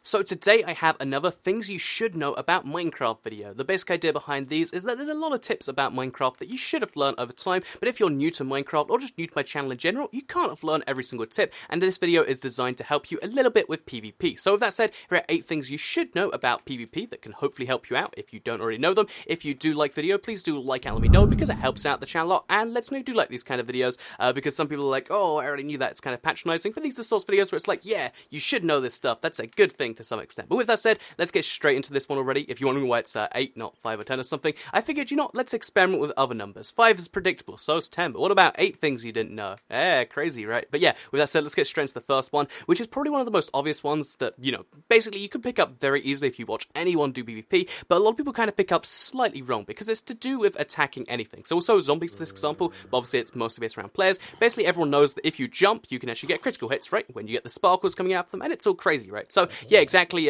So today I have another things you should know about Minecraft video. The basic idea behind these is that there's a lot of tips about Minecraft that you should have learned over time, but if you're new to Minecraft or just new to my channel in general, you can't have learned every single tip, and this video is designed to help you a little bit with PvP. So with that said, here are 8 things you should know about PvP that can hopefully help you out if you don't already know them. If you do like the video, please do like and let me know because it helps out the channel a lot and lets me know you do like these kind of videos because some people are like, oh, I already knew that, it's kind of patronizing, but these are the sorts of videos where it's like, yeah, you should know this stuff, that's a good thing to some extent. But with that said, let's get straight into this one already. If you're wondering why it's 8, not 5 or 10 or something, I figured, you know, let's experiment with other numbers. 5 is predictable, so is 10, but what about 8 things you didn't know? Crazy, right? But yeah, with that said, let's get straight into the first one, which is probably one of the most obvious ones that, you know, basically you can pick up very easily if you watch anyone do PvP, but a lot of people kind of pick up slightly wrong, because it's to do with attacking anything. So also zombies for this example, but obviously it's mostly based around players. Basically everyone knows that if you jump, you can actually get critical hits, right? When you get the sparkles coming out of them, and it's all crazy, right? So yeah, exactly,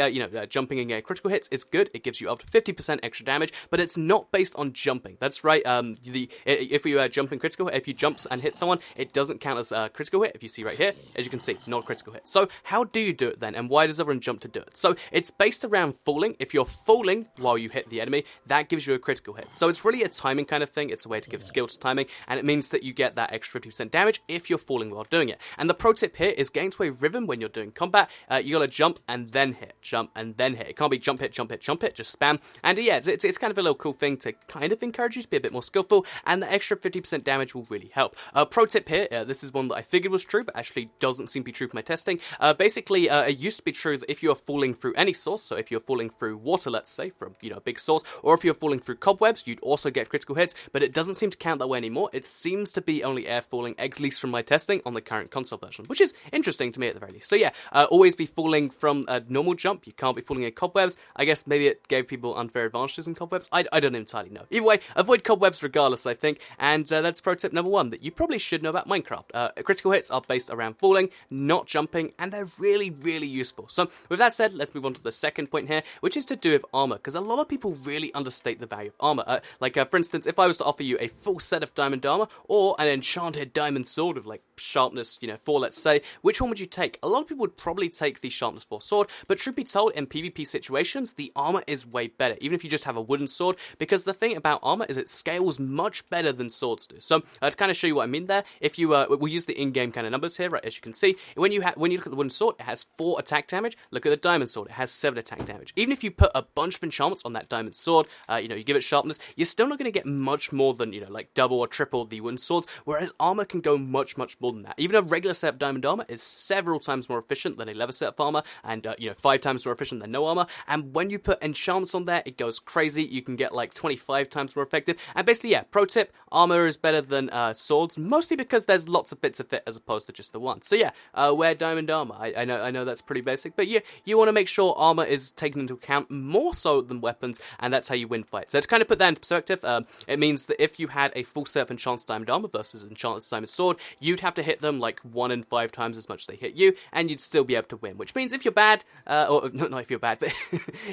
jumping and getting critical hits is good. It gives you up to 50% extra damage, but it's not based on jumping. That's right. If you jump in critical hit, if you jump and hit someone, it doesn't count as a critical hit. If you see right here, as you can see, not a critical hit. So how do you do it then, and why does everyone jump to do it? So it's based around falling. If you're falling while you hit the enemy, that gives you a critical hit. So it's really a timing kind of thing. It's a way to give skill to timing, and it means that you get that extra 50% damage if you're falling while doing it. And the pro tip here is getting to a rhythm when you're doing combat. You gotta jump and then hit, jump and then hit. It can't be jump, hit, jump, hit, jump, hit, just spam. And yeah, it's kind of a little cool thing to kind of encourage you to be a bit more skillful, and the extra 50% damage will really help. Pro tip here, this is one that I figured was true, but actually doesn't seem to be true for my testing. Basically, it used to be true that if you're falling through any source, so if you're falling through water, let's say, from, you know, a big source, or if you're falling through cobwebs, you'd also get critical hits, but it doesn't seem to count that way anymore. It seems to be only air falling, at least from my testing, on the current console version, which is interesting to me at the very least. So yeah, always be falling from a normal jump. You can't be falling in cobwebs. I guess maybe it gave people unfair advantages in cobwebs. I don't entirely know. Either way, avoid cobwebs regardless, I think, and that's pro tip number 1 that you probably should know about Minecraft. Critical hits are based around falling, not jumping, and they're really, really useful. So with that said, let's move on to the second point here, which is to do with armor, because a lot of people really understate the value of armor. For instance, if I was to offer you a full set of diamond armor, or an enchanted diamond sword with, like, sharpness, 4, let's say, which one would you take? A lot of people would probably take the sharpness 4 sword, but truth be told, in PvP situations, the armor is way better, even if you just have a wooden sword, because the thing about armor is it scales much better than swords do. So, to kind of show you what I mean there, if you, we'll use the in-game kind of numbers here, right, as you can see, when you look at the wooden sword, it has 4 attack damage. Look at the diamond sword, it has 7 attack damage. Even if you put a bunch of enchantments on that diamond sword, you give it sharpness, you're still not going to get much more than, like double or triple the wooden swords, whereas armor can go much, much more than that. Even a regular set of diamond armor is several times more efficient than a leather set of armor, and 5 times more efficient than no armor, and when you put enchantments on there, it goes crazy. You can get like 25 times more effective, and basically, yeah, pro tip, armor is better than swords, mostly because there's lots of bits of it as opposed to just the one. So yeah, wear diamond armor. I know that's pretty basic, but yeah, you want to make sure armor is taken into account more so than weapons, and that's how you win fights. So to kind of put that into perspective, it means that if you had a full set of enchanted diamond armor versus enchanted diamond sword, you'd have to hit them like 1 in 5 times as much as they hit you, and you'd still be able to win, which means if you're bad, or not if you're bad, but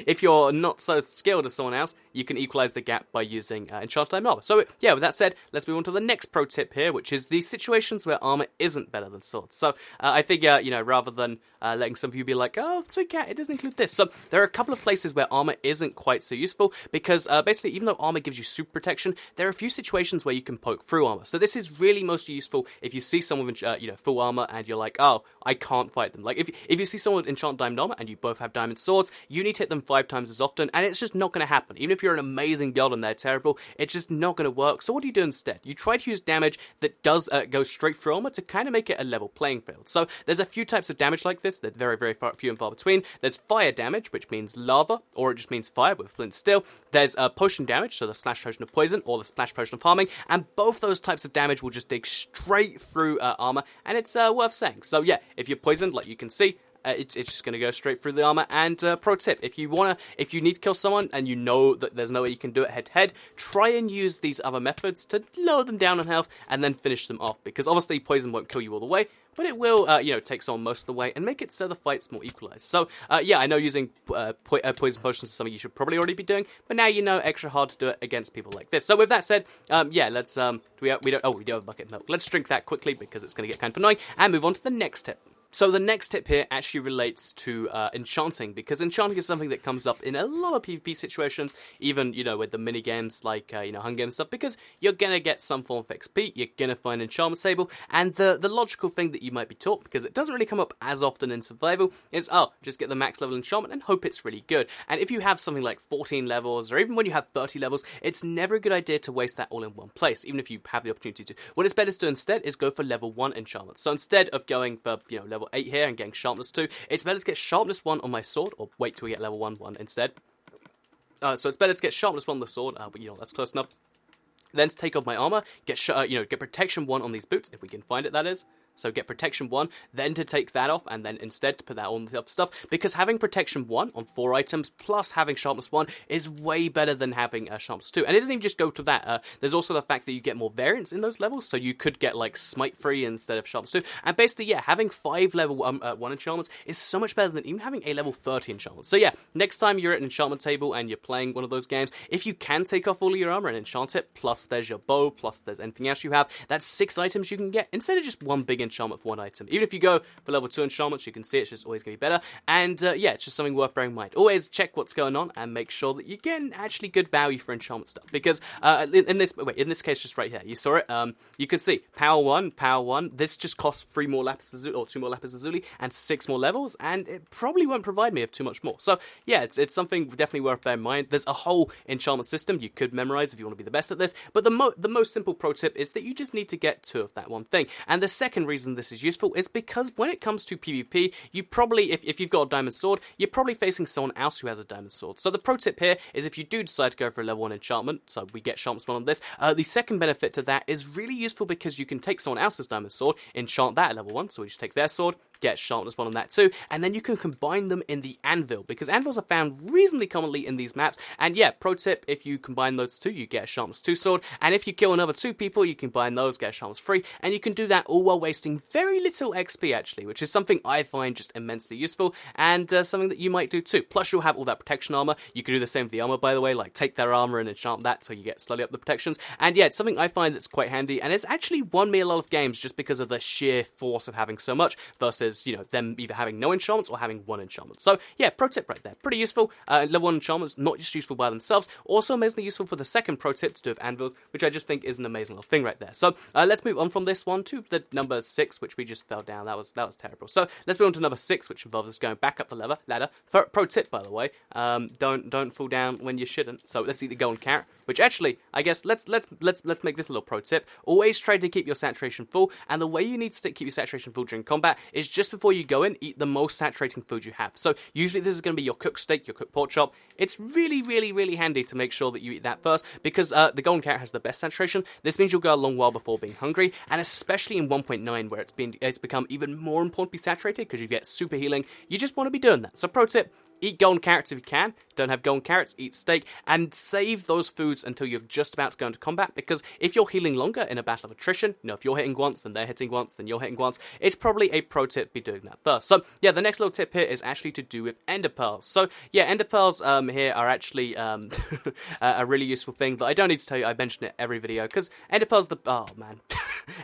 if you're not so skilled as someone else, you can equalize the gap by using enchanted diamond armor. So yeah, with that said, let's move on to the next pro tip here, which is the situations where armor isn't better than swords. So I figure, rather than letting some of you be like, oh, so it doesn't include this. So there are a couple of places where armor isn't quite so useful, because basically, even though armor gives you super protection, there are a few situations where you can poke through armor. So this is really most useful if you see someone with full armor and you're like, oh, I can't fight them. Like if you see someone with enchanted diamond armor and you both have diamond swords, you need to hit them 5 times as often, and it's just not going to happen. Even if you're an amazing guild and they're terrible, it's just not going to work. So what do you do instead? You try to use damage that does go straight through armor to kind of make it a level playing field. So there's a few types of damage like this. They're very, very few and far between. There's fire damage, which means lava, or it just means fire with flint steel. There's potion damage, so the slash potion of poison or the splash potion of harming, and both those types of damage will just dig straight through armor, and it's worth saying. So yeah, if you're poisoned, like you can see, it's just going to go straight through the armor. And pro tip, if you need to kill someone and you know that there's no way you can do it head to head, try and use these other methods to lower them down on health and then finish them off, because obviously poison won't kill you all the way, but it will, take someone most of the way and make it so the fight's more equalized. So, yeah, I know using poison potions is something you should probably already be doing, but now you know extra hard to do it against people like this. So with that said, yeah, let's, we do have a bucket of milk. Let's drink that quickly because it's going to get kind of annoying, and move on to the next tip. So the next tip here actually relates to enchanting, because enchanting is something that comes up in a lot of PvP situations, even, with the mini games like, Hunger Games stuff, because you're gonna get some form of XP, you're gonna find an enchantment table, and the logical thing that you might be taught, because it doesn't really come up as often in survival, is, just get the max level enchantment and hope it's really good. And if you have something like 14 levels, or even when you have 30 levels, it's never a good idea to waste that all in one place, even if you have the opportunity to. What it's better to do instead is go for level 1 enchantments. So instead of going for, level 8 here and getting sharpness 2, it's better to get sharpness 1 on my sword, or wait till we get level 1 instead. So it's better to get sharpness 1 on the sword, but that's close enough. Then to take off my armor, get protection 1 on these boots, if we can find it, that is. So get protection 1, then to take that off, and then instead to put that on the other stuff, because having protection 1 on 4 items, plus having sharpness 1, is way better than having sharpness 2. And it doesn't even just go to that, there's also the fact that you get more variance in those levels, so you could get, like, smite 3 instead of sharpness 2, and basically, yeah, having 5 level 1 enchantments is so much better than even having a level 30 enchantment. So yeah, next time you're at an enchantment table and you're playing one of those games, if you can take off all of your armor and enchant it, plus there's your bow, plus there's anything else you have, that's 6 items you can get, instead of just one big enchantment for one item. Even if you go for level 2 enchantments, you can see it's just always going to be better. And yeah, it's just something worth bearing in mind. Always check what's going on and make sure that you're getting actually good value for enchantment stuff. Because in this case, just right here, you saw it. You could see power 1. This just costs 3 more lapis lazuli, or 2 more lapis lazuli, and 6 more levels, and it probably won't provide me with too much more. So yeah, it's something definitely worth bearing in mind. There's a whole enchantment system you could memorize if you want to be the best at this. But the most simple pro tip is that you just need to get 2 of that one thing. And the second reason this is useful is because when it comes to PvP, you probably, if you've got a diamond sword, you're probably facing someone else who has a diamond sword. So the pro tip here is if you do decide to go for a level 1 enchantment, so we get sharpness 1 on this, the second benefit to that is really useful because you can take someone else's diamond sword, enchant that at level 1, so we just take their sword, get sharpness 1 on that too, and then you can combine them in the anvil, because anvils are found reasonably commonly in these maps, and yeah, pro tip, if you combine those 2, you get a sharpness 2 sword, and if you kill another 2 people, you combine those, get a sharpness 3, and you can do that all while wasting very little XP actually, which is something I find just immensely useful, and something that you might do too. Plus you'll have all that protection armor. You can do the same with the armor, by the way, like take their armor and enchant that so you get slowly up the protections, and yeah, it's something I find that's quite handy, and it's actually won me a lot of games just because of the sheer force of having so much versus, them either having no enchantments or having 1 enchantment. So yeah, pro tip right there, pretty useful. Level 1 enchantments, not just useful by themselves, also amazingly useful for the second pro tip to do with anvils, which I just think is an amazing little thing right there. So let's move on from this one to the number 6, which we just fell down. That was terrible. So let's move on to number 6, which involves us going back up the ladder. Pro tip, by the way, don't fall down when you shouldn't. So let's eat the golden carrot, which actually, I guess let's make this a little pro tip. Always try to keep your saturation full, and the way you need to keep your saturation full during combat is just before you go in, eat the most saturating food you have. So usually this is going to be your cooked steak, your cooked pork chop. It's really, really, really handy to make sure that you eat that first, because the golden carrot has the best saturation. This means you'll go a long while before being hungry, and especially in 1.9 where it's become even more important to be saturated because you get super healing. You just want to be doing that. So pro tip, eat golden carrots if you can. Don't have golden carrots, eat steak, and save those foods until you're just about to go into combat, because if you're healing longer in a battle of attrition, if you're hitting once, then they're hitting once, then you're hitting once, it's probably a pro tip to be doing that first. So yeah, the next little tip here is actually to do with ender pearls. So yeah, ender pearls here are actually a really useful thing that I don't need to tell you. I mention it every video, because ender pearls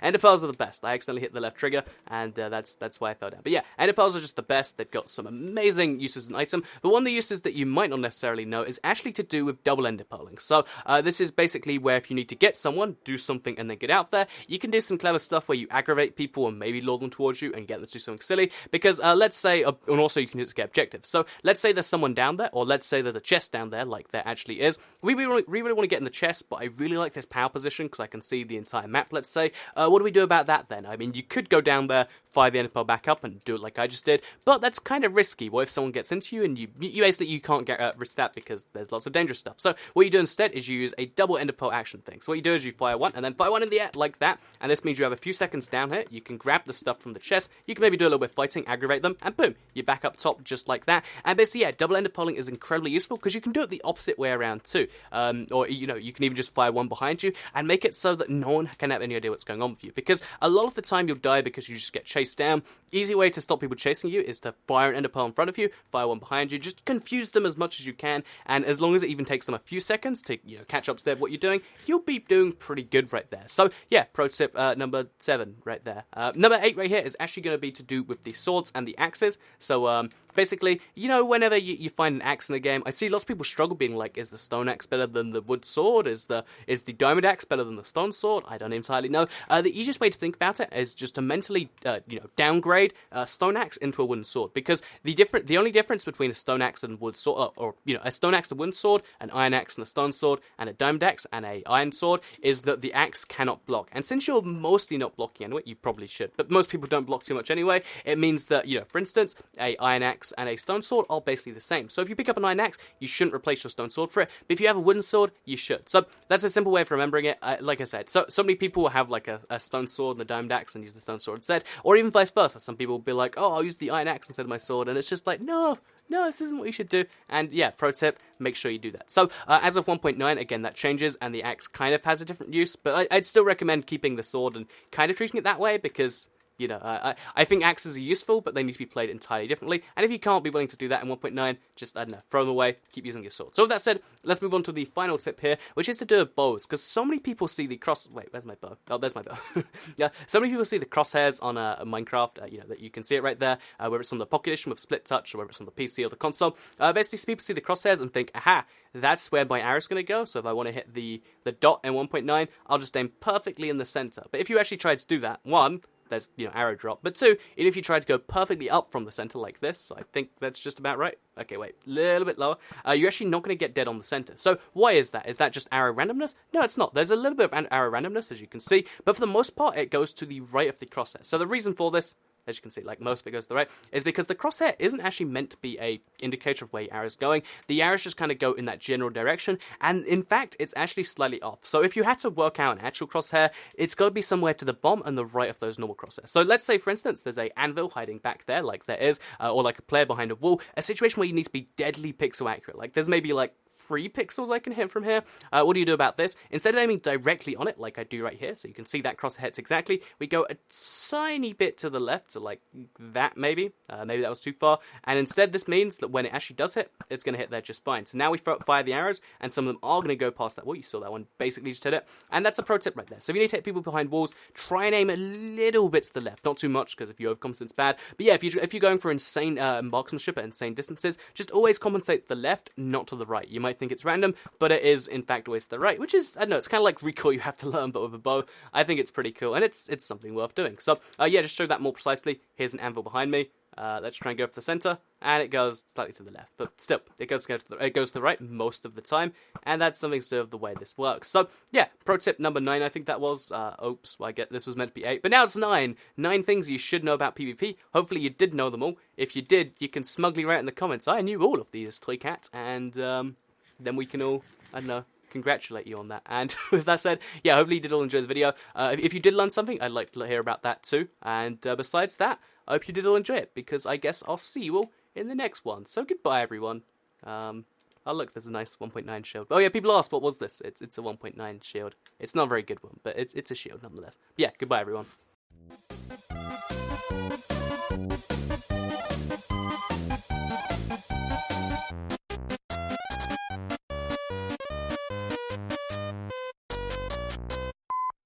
ender pearls are the best. I accidentally hit the left trigger, and that's why I fell down. But yeah, ender pearls are just the best. They've got some amazing uses in item, but one of the uses that you might not necessarily know is actually to do with double ender pearling. So this is basically where if you need to get someone, do something, and then get out there, you can do some clever stuff where you aggravate people and maybe lure them towards you and get them to do something silly. Because let's say, and also you can use it to get objectives. So let's say there's someone down there, or let's say there's a chest down there, like there actually is. We really want to get in the chest, but I really like this power position because I can see the entire map, let's say. What do we do about that then? I mean, you could go down there, fire the ender pearl back up, and do it like I just did, but that's kind of risky. What if someone gets into you and you basically you can't get risk that because there's lots of dangerous stuff. So what you do instead is you use a double ender pearl action thing. So what you do is you fire one and then fire one in the air like that, and this means you have a few seconds down here. You can grab the stuff from the chest. You can maybe do a little bit of fighting, aggravate them, and boom, you're back up top just like that. And basically, yeah, double ender pearling is incredibly useful because you can do it the opposite way around too. Or you can even just fire one behind you and make it so that no one can have any idea what's going on with you. Because a lot of the time you'll die because you just get chased chase down. Easy way to stop people chasing you is to fire an ender pearl in front of you, fire one behind you, just confuse them as much as you can, and as long as it even takes them a few seconds to, catch up to what you're doing, you'll be doing pretty good right there. So, yeah, pro tip number 7 right there. Number 8 right here is actually going to be to do with the swords and the axes. So, basically, whenever you find an axe in a game, I see lots of people struggle being like, is the stone axe better than the wood sword? Is the diamond axe better than the stone sword? I don't entirely know. The easiest way to think about it is just to mentally, downgrade stone axe into a wooden sword, because the only difference between a stone axe and wood sword, or a stone axe and wooden sword, an iron axe and a stone sword, and a diamond axe and a iron sword, is that the axe cannot block. And since you're mostly not blocking anyway, you probably should, but most people don't block too much anyway. It means that, for instance, a iron axe and a stone sword are basically the same. So if you pick up an iron axe, you shouldn't replace your stone sword for it, but if you have a wooden sword, you should. So that's a simple way of remembering it. Like I said, so many people will have like a stone sword and a diamond axe and use the stone sword instead, or even vice versa. Some people will be like, oh, I'll use the iron axe instead of my sword, and it's just like, no, this isn't what you should do. And yeah, pro tip, make sure you do that. So as of 1.9, again, that changes, and the axe kind of has a different use, but I'd still recommend keeping the sword and kind of treating it that way, because I think axes are useful, but they need to be played entirely differently. And if you can't be willing to do that in 1.9, just, I don't know, throw them away, keep using your sword. So with that said, let's move on to the final tip here, which is to do with bows, because so many people see the wait, where's my bow? Oh, there's my bow. Yeah, so many people see the crosshairs on a Minecraft, that you can see it right there, whether it's on the Pocket Edition with split touch, or whether it's on the PC or the console. Basically, people see the crosshairs and think, aha, that's where my arrow's going to go, so if I want to hit the dot in 1.9, I'll just aim perfectly in the center. But if you actually try to do that, one, there's, arrow drop. But two, even if you try to go perfectly up from the center like this, I think that's just about right. Okay, wait, a little bit lower. You're actually not going to get dead on the center. So why is that? Is that just arrow randomness? No, it's not. There's a little bit of arrow randomness, as you can see, but for the most part, it goes to the right of the crosshair. So the reason for this, as you can see, like most of it goes to the right, is because the crosshair isn't actually meant to be a indicator of where your arrow's going. The arrows just kind of go in that general direction, and in fact, it's actually slightly off. So if you had to work out an actual crosshair, it's got to be somewhere to the bottom and the right of those normal crosshairs. So let's say, for instance, there's a anvil hiding back there, like there is, or like a player behind a wall, a situation where you need to be deadly pixel accurate. Like there's maybe like 3 pixels I can hit from here. What do you do about this? Instead of aiming directly on it, like I do right here, so you can see that crosshair hits exactly, we go a tiny bit to the left, so like that maybe. Maybe that was too far. And instead this means that when it actually does hit, it's going to hit there just fine. So now we fire the arrows, and some of them are going to go past that wall. You saw that one basically just hit it. And that's a pro tip right there. So if you need to hit people behind walls, try and aim a little bit to the left. Not too much, because if you overcompensate, it's bad. But yeah, if you're going for insane marksmanship at insane distances, just always compensate to the left, not to the right. You might think it's random, but it is in fact always to the right, which is, I don't know, it's kind of like recoil you have to learn, but with a bow. I think it's pretty cool, and it's something worth doing. So yeah, just show that more precisely. Here's an anvil behind me. Let's try and go for the center, and it goes slightly to the left, but still, it goes to the right most of the time, and that's something to do with the way this works. So yeah, pro tip number 9, I think that was. Oops, I get this was meant to be 8, but now it's 9. 9 things you should know about PvP. Hopefully you did know them all. If you did, you can smugly write in the comments, I knew all of these, Toycat, and then we can all, I don't know, congratulate you on that. And with that said, yeah, hopefully you did all enjoy the video. If you did learn something, I'd like to hear about that too. And besides that, I hope you did all enjoy it, because I guess I'll see you all in the next one. So goodbye, everyone. Oh look, there's a nice 1.9 shield. Oh yeah, people ask, what was this? It's a 1.9 shield. It's not a very good one, but it's a shield nonetheless. Yeah, goodbye, everyone.